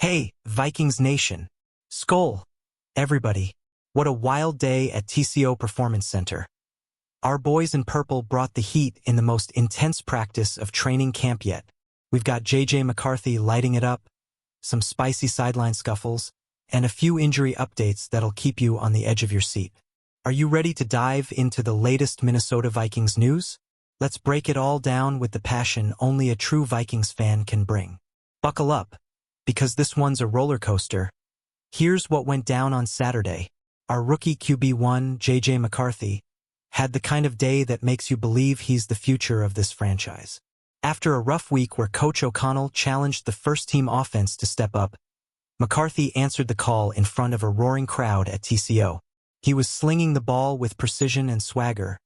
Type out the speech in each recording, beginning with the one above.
Hey, Vikings Nation. Skol. Everybody. What a wild day at TCO Performance Center. Our boys in purple brought the heat in the most intense practice of training camp yet. We've got McCarthy lighting it up, some spicy sideline scuffles, and a few injury updates that'll keep you on the edge of your seat. Are you ready to dive into the latest Minnesota Vikings news? Let's break it all down with the passion only a true Vikings fan can bring. Buckle up, because this one's a roller coaster. Here's what went down on Saturday. Our rookie QB1, McCarthy, had the kind of day that makes you believe he's the future of this franchise. After a rough week where Coach O'Connell challenged the first-team offense to step up, McCarthy answered the call in front of a roaring crowd at TCO. He was slinging the ball with precision and swagger,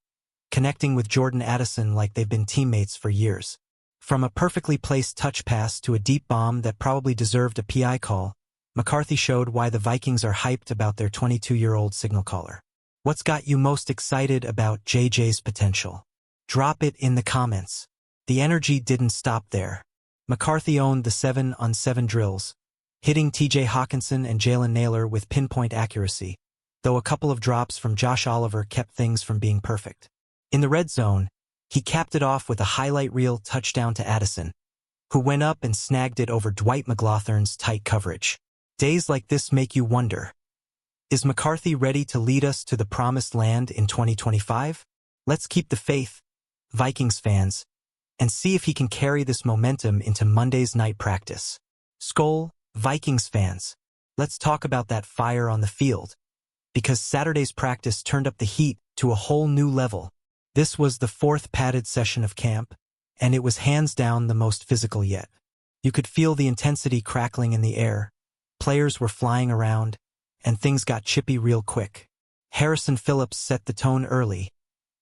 connecting with Jordan Addison like they've been teammates for years. From a perfectly placed touch pass to a deep bomb that probably deserved a PI call, McCarthy showed why the Vikings are hyped about their 22-year-old signal caller. What's got you most excited about JJ's potential? Drop it in the comments. The energy didn't stop there. McCarthy owned the 7-on-7 drills, hitting TJ Hawkinson and Jalen Nailor with pinpoint accuracy, though a couple of drops from Josh Oliver kept things from being perfect. In the red zone, he capped it off with a highlight reel touchdown to Addison, who went up and snagged it over Dwight McGlothern's tight coverage. Days like this make you wonder, is McCarthy ready to lead us to the promised land in 2025? Let's keep the faith, Vikings fans, and see if he can carry this momentum into Monday's night practice. Skol, Vikings fans. Let's talk about that fire on the field, because Saturday's practice turned up the heat to a whole new level. This was the fourth padded session of camp, and it was hands down the most physical yet. You could feel the intensity crackling in the air. Players were flying around, and things got chippy real quick. Harrison Phillips set the tone early,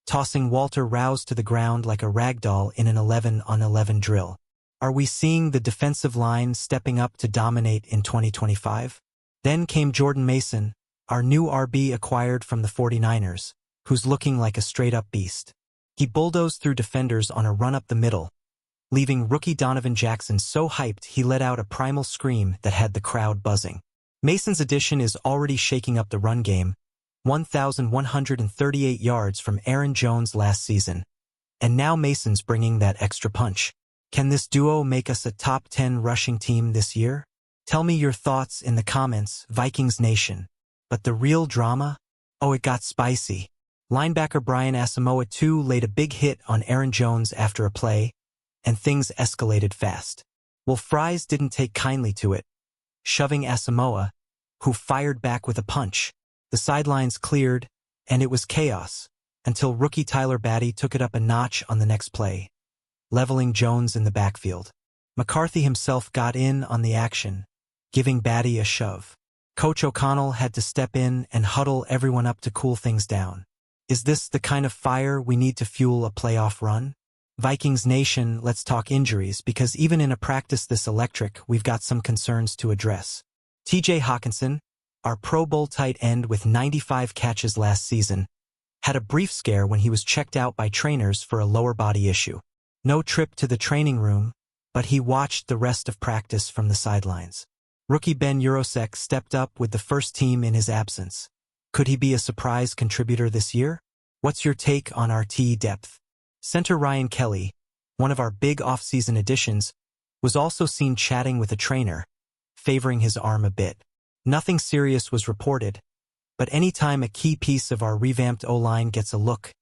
tossing Walter Rouse to the ground like a rag doll in an 11-on-11 drill. Are we seeing the defensive line stepping up to dominate in 2025? Then came Jordan Mason, our new RB acquired from the 49ers, who's looking like a straight-up beast. He bulldozed through defenders on a run up the middle, leaving rookie Donovan Jackson so hyped he let out a primal scream that had the crowd buzzing. Mason's addition is already shaking up the run game, 1,138 yards from Aaron Jones last season, and now Mason's bringing that extra punch. Can this duo make us a top 10 rushing team this year? Tell me your thoughts in the comments, Vikings Nation. But the real drama? Oh, it got spicy. Linebacker Brian Asamoah too laid a big hit on Aaron Jones after a play, and things escalated fast. Well, Fries didn't take kindly to it, shoving Asamoah, who fired back with a punch. The sidelines cleared, and it was chaos, until rookie Tyler Batty took it up a notch on the next play, leveling Jones in the backfield. McCarthy himself got in on the action, giving Batty a shove. Coach O'Connell had to step in and huddle everyone up to cool things down. Is this the kind of fire we need to fuel a playoff run? Vikings Nation, let's talk injuries, because even in a practice this electric, we've got some concerns to address. TJ Hawkinson, our Pro Bowl tight end with 95 catches last season, had a brief scare when he was checked out by trainers for a lower body issue. No trip to the training room, but he watched the rest of practice from the sidelines. Rookie Ben Urosek stepped up with the first team in his absence. Could he be a surprise contributor this year? What's your take on our TE depth? Center Ryan Kelly, one of our big off-season additions, was also seen chatting with a trainer, favoring his arm a bit. Nothing serious was reported, but anytime a key piece of our revamped O-line gets a look,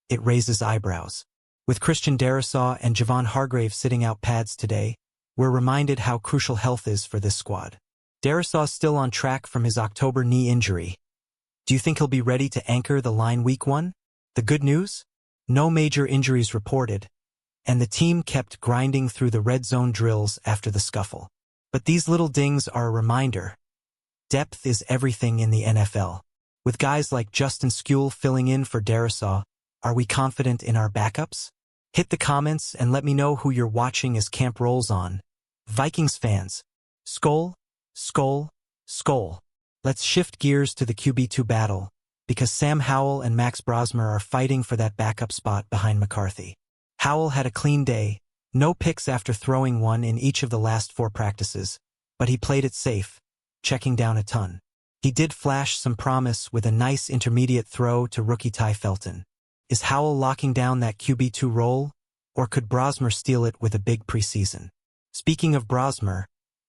it raises eyebrows. With Christian Darrisaw and Javon Hargrave sitting out pads today, we're reminded how crucial health is for this squad. Darrisaw's still on track from his October knee injury. Do you think he'll be ready to anchor the line week 1? The good news? No major injuries reported, and the team kept grinding through the red zone drills after the scuffle. But these little dings are a reminder. Depth is everything in the NFL. With guys like Justin Skol filling in for Darrisaw, are we confident in our backups? Hit the comments and let me know who you're watching as camp rolls on. Vikings fans, Skol, Skol, Skol. Let's shift gears to the QB2 battle, because Sam Howell and Max Brosmer are fighting for that backup spot behind McCarthy. Howell had a clean day, no picks after throwing one in each of the last 4 practices, but he played it safe, checking down a ton. He did flash some promise with a nice intermediate throw to rookie Ty Felton. Is Howell locking down that QB2 role, or could Brosmer steal it with a big preseason? Speaking of Brosmer,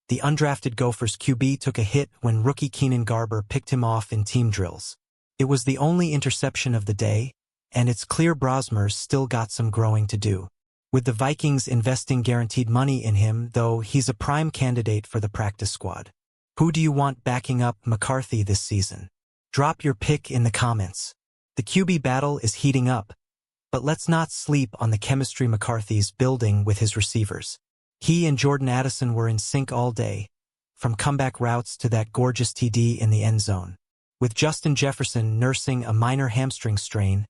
the undrafted Gophers QB took a hit when rookie Keenan Garber picked him off in team drills. It was the only interception of the day, and it's clear Brosmer's still got some growing to do. With the Vikings investing guaranteed money in him, though, he's a prime candidate for the practice squad. Who do you want backing up McCarthy this season? Drop your pick in the comments. The QB battle is heating up, but let's not sleep on the chemistry McCarthy's building with his receivers. He and Jordan Addison were in sync all day, from comeback routes to that gorgeous TD in the end zone. With Justin Jefferson nursing a minor hamstring strain,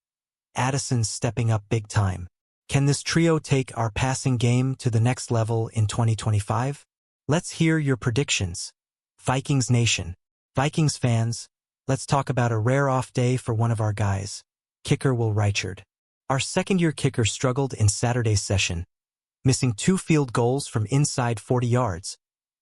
Addison's stepping up big time. Can this trio take our passing game to the next level in 2025? Let's hear your predictions. Vikings Nation. Vikings fans, let's talk about a rare off day for one of our guys, kicker Will Reichard. Our second-year kicker struggled in Saturday's session, missing 2 field goals from inside 40 yards,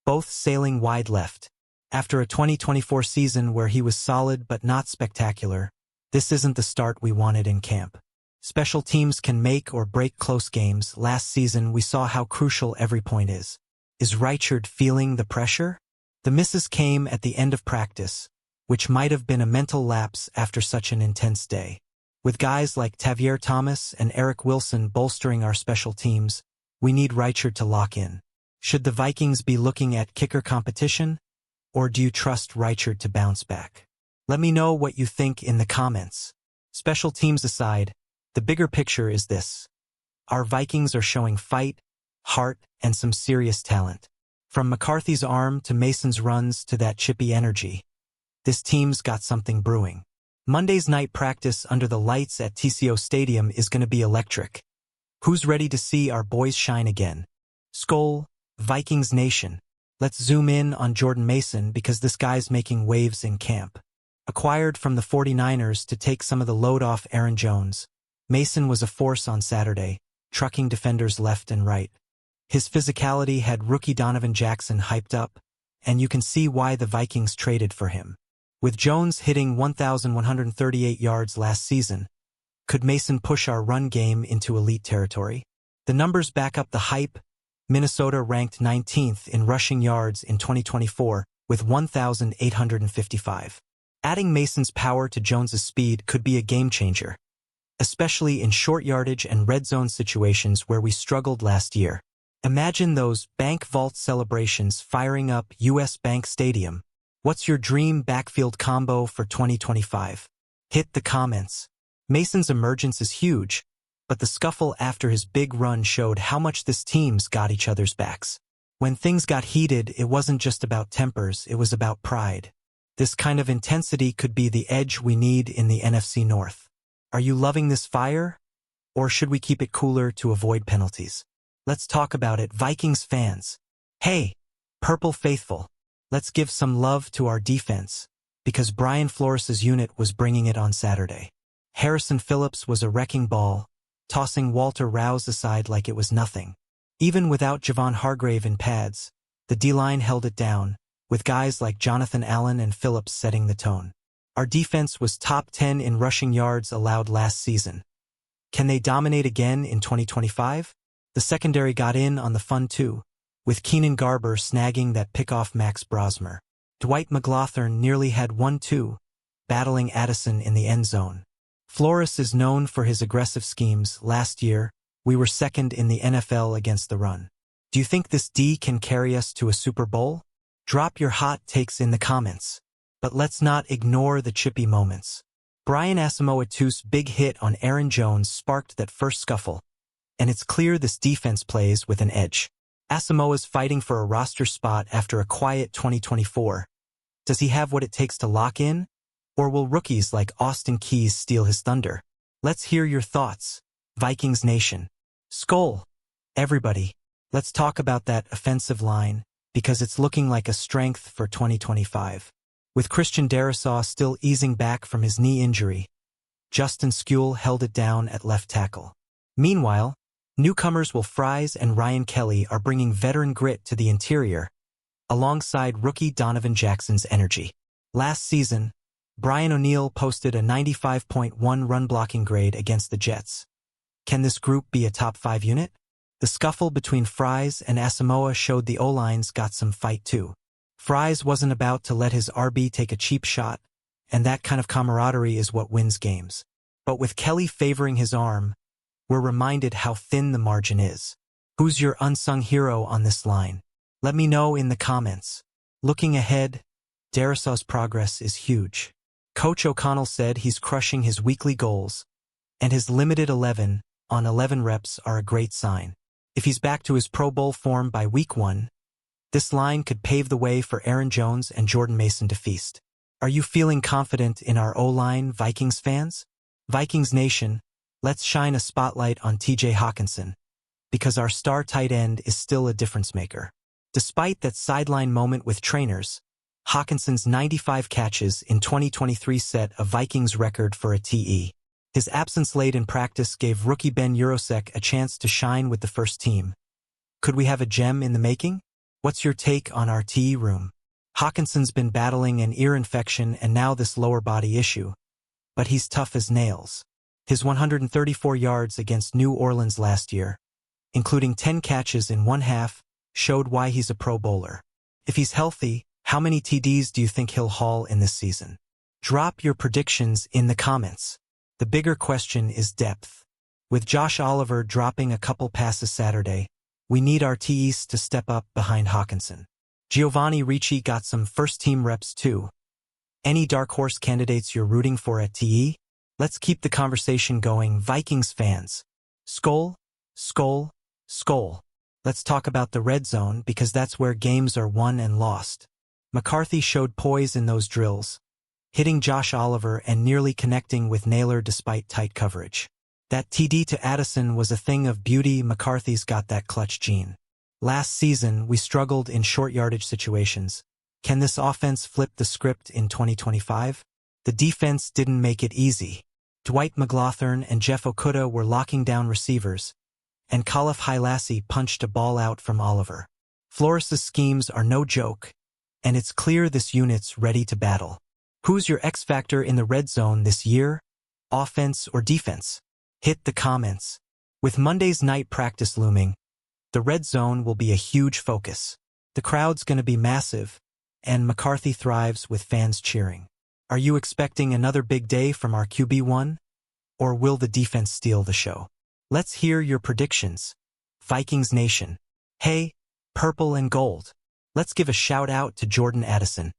both sailing wide left. After a 2024 season where he was solid but not spectacular, this isn't the start we wanted in camp. Special teams can make or break close games. Last season we saw how crucial every point is. Is Reichard feeling the pressure? The misses came at the end of practice, which might have been a mental lapse after such an intense day. With guys like Tavier Thomas and Eric Wilson bolstering our special teams, we need Reichard to lock in. Should the Vikings be looking at kicker competition, or do you trust Reichard to bounce back? Let me know what you think in the comments. Special teams aside, the bigger picture is this. Our Vikings are showing fight, heart, and some serious talent. From McCarthy's arm to Mason's runs to that chippy energy, this team's got something brewing. Monday's night practice under the lights at TCO Stadium is going to be electric. Who's ready to see our boys shine again? Skol, Vikings Nation. Let's zoom in on Jordan Mason because this guy's making waves in camp. Acquired from the 49ers to take some of the load off Aaron Jones, Mason was a force on Saturday, trucking defenders left and right. His physicality had rookie Donovan Jackson hyped up, and you can see why the Vikings traded for him. With Jones hitting 1,138 yards last season, could Mason push our run game into elite territory? The numbers back up the hype. Minnesota ranked 19th in rushing yards in 2024 with 1,855. Adding Mason's power to Jones's speed could be a game-changer, especially in short yardage and red zone situations where we struggled last year. Imagine those bank vault celebrations firing up US Bank Stadium. What's your dream backfield combo for 2025? Hit the comments. Mason's emergence is huge, but the scuffle after his big run showed how much this team's got each other's backs. When things got heated, it wasn't just about tempers, it was about pride. This kind of intensity could be the edge we need in the NFC North. Are you loving this fire? Or should we keep it cooler to avoid penalties? Let's talk about it, Vikings fans. Hey, Purple Faithful, let's give some love to our defense, because Brian Flores' unit was bringing it on Saturday. Harrison Phillips was a wrecking ball, tossing Walter Rouse aside like it was nothing. Even without Javon Hargrave in pads, the D-line held it down, with guys like Jonathan Allen and Phillips setting the tone. Our defense was top 10 in rushing yards allowed last season. Can they dominate again in 2025? The secondary got in on the fun too, with Keenan Garber snagging that pick-off Max Brosmer. Dwight McLaughlin nearly had 1-2, battling Addison in the end zone. Flores is known for his aggressive schemes. Last year, we were second in the NFL against the run. Do you think this D can carry us to a Super Bowl? Drop your hot takes in the comments. But let's not ignore the chippy moments. Brian Asamoah's big hit on Aaron Jones sparked that first scuffle, and it's clear this defense plays with an edge. Asamoah's fighting for a roster spot after a quiet 2024. Does he have what it takes to lock in? Or will rookies like Austin Keys steal his thunder? Let's hear your thoughts, Vikings Nation. Skol, everybody. Let's talk about that offensive line, because it's looking like a strength for 2025. With Christian Darrisaw still easing back from his knee injury, Justin Skule held it down at left tackle. Meanwhile, newcomers Will Fries and Ryan Kelly are bringing veteran grit to the interior, alongside rookie Donovan Jackson's energy. Last season, Brian O'Neill posted a 95.1 run-blocking grade against the Jets. Can this group be a top 5 unit? The scuffle between Fries and Asamoah showed the O-lines got some fight too. Fries wasn't about to let his RB take a cheap shot, and that kind of camaraderie is what wins games. But with Kelly favoring his arm, we're reminded how thin the margin is. Who's your unsung hero on this line? Let me know in the comments. Looking ahead, Darrisaw's progress is huge. Coach O'Connell said he's crushing his weekly goals, and his limited 11 on 11 reps are a great sign. If he's back to his Pro Bowl form by week 1, this line could pave the way for Aaron Jones and Jordan Mason to feast. Are you feeling confident in our O-line, Vikings fans? Vikings Nation, let's shine a spotlight on TJ Hockenson, because our star tight end is still a difference maker. Despite that sideline moment with trainers, Hawkinson's 95 catches in 2023 set a Vikings record for a TE. His absence late in practice gave rookie Ben Urosek a chance to shine with the first team. Could we have a gem in the making? What's your take on our TE room? Hawkinson's been battling an ear infection and now this lower body issue, but he's tough as nails. His 134 yards against New Orleans last year, including 10 catches in one half, showed why he's a Pro Bowler. If he's healthy, how many TDs do you think he'll haul in this season? Drop your predictions in the comments. The bigger question is depth. With Josh Oliver dropping a couple passes Saturday, we need our TEs to step up behind Hockenson. Giovanni Ricci got some first-team reps too. Any dark horse candidates you're rooting for at TE? Let's keep the conversation going, Vikings fans. Skol, Skol, Skol. Let's talk about the red zone because that's where games are won and lost. McCarthy showed poise in those drills, hitting Josh Oliver and nearly connecting with Naylor despite tight coverage. That TD to Addison was a thing of beauty. McCarthy's got that clutch gene. Last season, we struggled in short yardage situations. Can this offense flip the script in 2025? The defense didn't make it easy. Dwight McGlothern and Jeff Okudah were locking down receivers, and Khalif Hailassie punched a ball out from Oliver. Flores' schemes are no joke, and it's clear this unit's ready to battle. Who's your X factor in the red zone this year? Offense or defense? Hit the comments. With Monday's night practice looming, the red zone will be a huge focus. The crowd's going to be massive, and McCarthy thrives with fans cheering. Are you expecting another big day from our QB1? Or will the defense steal the show? Let's hear your predictions. Vikings Nation. Hey, purple and gold. Let's give a shout out to Jordan Addison,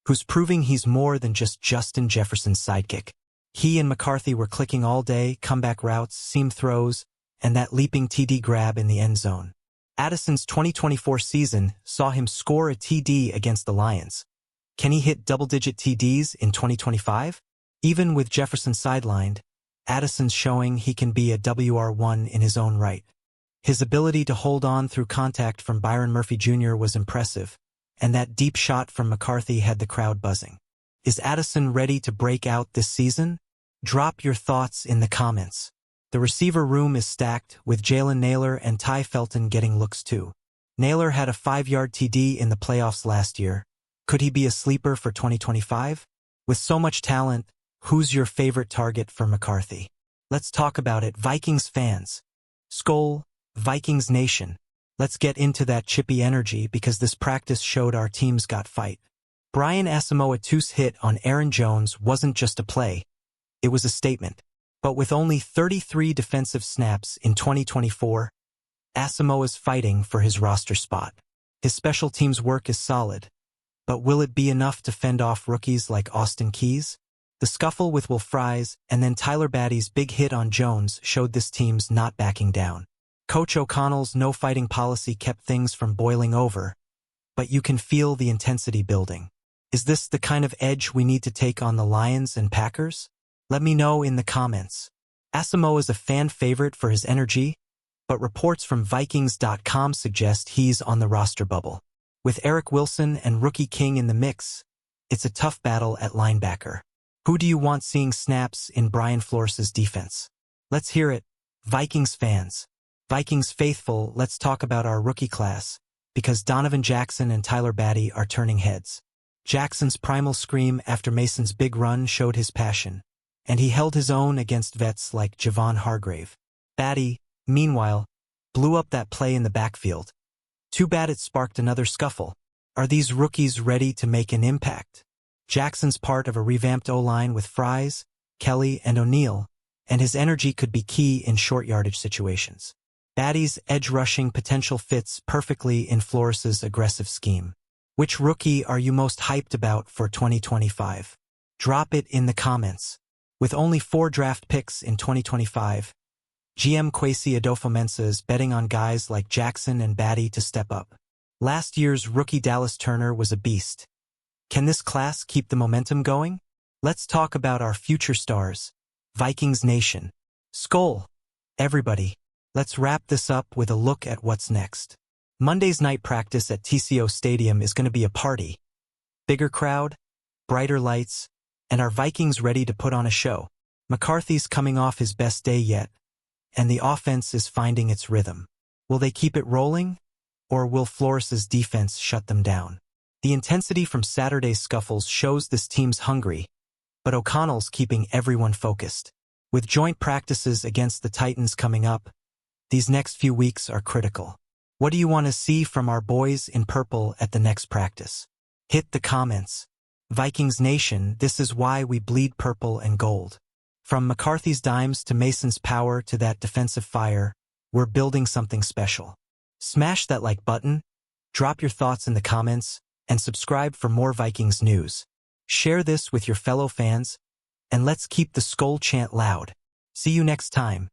who's proving he's more than just Justin Jefferson's sidekick. He and McCarthy were clicking all day, comeback routes, seam throws, and that leaping TD grab in the end zone. Addison's 2024 season saw him score a TD against the Lions. Can he hit double-digit TDs in 2025? Even with Jefferson sidelined, Addison's showing he can be a WR1 in his own right. His ability to hold on through contact from Byron Murphy Jr. was impressive, and that deep shot from McCarthy had the crowd buzzing. Is Addison ready to break out this season? Drop your thoughts in the comments. The receiver room is stacked, with Jalen Naylor and Ty Felton getting looks too. Naylor had a 5-yard TD in the playoffs last year. Could he be a sleeper for 2025? With so much talent, who's your favorite target for McCarthy? Let's talk about it, Vikings fans. Skol, Vikings Nation. Let's get into that chippy energy because this practice showed our teams got fight. Brian Asamoah 2's hit on Aaron Jones wasn't just a play. It was a statement. But with only 33 defensive snaps in 2024, Asamoah's fighting for his roster spot. His special teams work is solid, but will it be enough to fend off rookies like Austin Keys? The scuffle with Will Fries and then Tyler Batty's big hit on Jones showed this team's not backing down. Coach O'Connell's no-fighting policy kept things from boiling over, but you can feel the intensity building. Is this the kind of edge we need to take on the Lions and Packers? Let me know in the comments. Asamoah is a fan favorite for his energy, but reports from Vikings.com suggest he's on the roster bubble. With Eric Wilson and Rookie King in the mix, it's a tough battle at linebacker. Who do you want seeing snaps in Brian Flores' defense? Let's hear it, Vikings fans. Vikings faithful, let's talk about our rookie class, because Donovan Jackson and Tyler Batty are turning heads. Jackson's primal scream after Mason's big run showed his passion, and he held his own against vets like Javon Hargrave. Batty, meanwhile, blew up that play in the backfield. Too bad it sparked another scuffle. Are these rookies ready to make an impact? Jackson's part of a revamped O-line with Fries, Kelly, and O'Neal, and his energy could be key in short yardage situations. Batty's edge-rushing potential fits perfectly in Flores's aggressive scheme. Which rookie are you most hyped about for 2025? Drop it in the comments. With only 4 draft picks in 2025, GM Kwesi Adofo-Mensah is betting on guys like Jackson and Batty to step up. Last year's rookie Dallas Turner was a beast. Can this class keep the momentum going? Let's talk about our future stars. Vikings Nation. Skol. Everybody. Let's wrap this up with a look at what's next. Monday's night practice at TCO Stadium is going to be a party. Bigger crowd, brighter lights, and our Vikings ready to put on a show. McCarthy's coming off his best day yet, and the offense is finding its rhythm. Will they keep it rolling, or will Flores's defense shut them down? The intensity from Saturday's scuffles shows this team's hungry, but O'Connell's keeping everyone focused. With joint practices against the Titans coming up, these next few weeks are critical. What do you want to see from our boys in purple at the next practice? Hit the comments. Vikings Nation, this is why we bleed purple and gold. From McCarthy's dimes to Mason's power to that defensive fire, we're building something special. Smash that like button, drop your thoughts in the comments, and subscribe for more Vikings news. Share this with your fellow fans, and let's keep the Skol chant loud. See you next time.